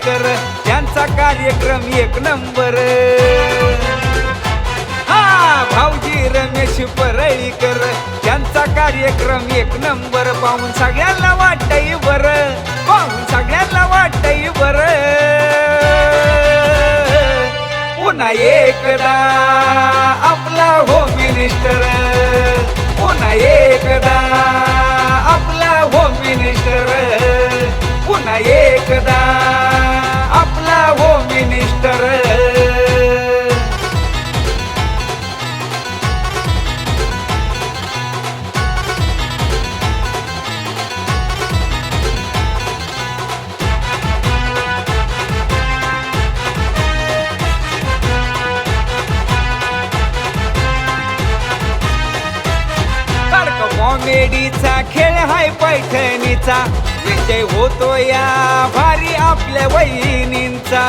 परळीकर त्यांचा कार्यक्रम एक नंबर। हा भाऊजी रमेश परळीकर त्यांचा कार्यक्रम एक नंबर। पाहून सगळ्यांना वाटतंय बरं, पाहून सगळ्यांना वाटतंय बरं। पुन्हा एकदा आपला होम मिनिस्टर, पुन्हा एकदा आपला होम मिनिस्टर, पुन्हा एकदा आपला होम मिनिस्टर। कॉमेडीचा खेळ हाय पैठणीचा, विजय होतो या भारी आपल्या वहिनींचा।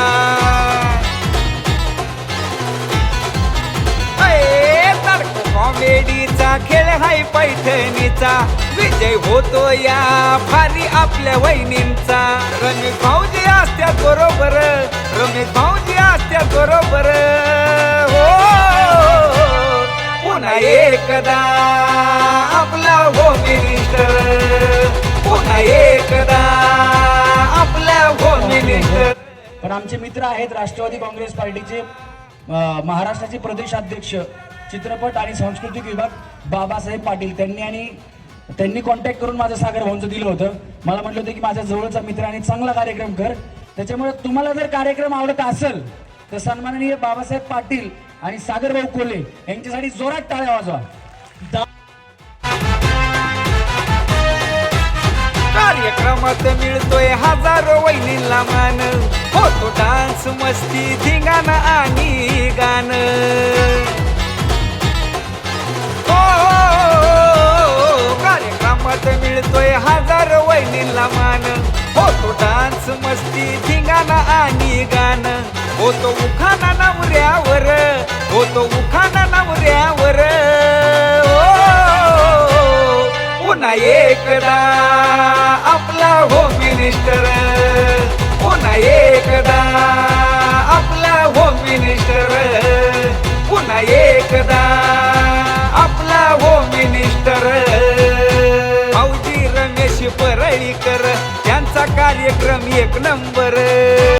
कॉमेडीचा खेळ हाय पैठणीचा, विजय होतो या भारी आपल्या वहिनींचा। रमेश भाऊजी असत्यात बरोबर, रमेश भाऊजी असत्यात बरोबर। हो पुन्हा एकदा आपला होम मिनिस्टर, पुन्हा एकदा आपला होम मिनिस्टर। पण आमचे मित्र आहेत राष्ट्रवादी काँग्रेस पार्टीचे महाराष्ट्राचे प्रदेशाध्यक्ष चित्रपट आणि सांस्कृतिक विभाग बाबासाहेब पाटील, त्यांनी कॉन्टॅक्ट करून माझं सागर भाऊंचं दिलं होतं। मला म्हटलं होतं की माझ्या जवळचा मित्र आणि चांगला कार्यक्रम कर, त्याच्यामुळे तुम्हाला जर कार्यक्रम आवडत असेल तर सन्माननीय बाबासाहेब पाटील आणि सागर भाऊ कोल्हे यांच्यासाठी जोरात टाळ्या वाजवा। कार्यक्रमात मिळतोय हजारो वहिनींना मान, होतो डान्स मस्ती धिंगाणा आणि गाणं। कार्यक्रमात मिळतोय हजारो वहिनींना मान, होतो डान्स मस्ती धिंगाणा आणि गाणं। होतो उखाणा नवऱ्यावर, होतो उखाणा नवऱ्यावर। पुन्हा एकदा आपला होम मिनिस्टर, पुन्हा एकदा आपला होम मिनिस्टर, पुन्हा एकदा आपला होम मिनिस्टर। भाऊजी रमेश परळीकर त्यांचा कार्यक्रम एक नंबर।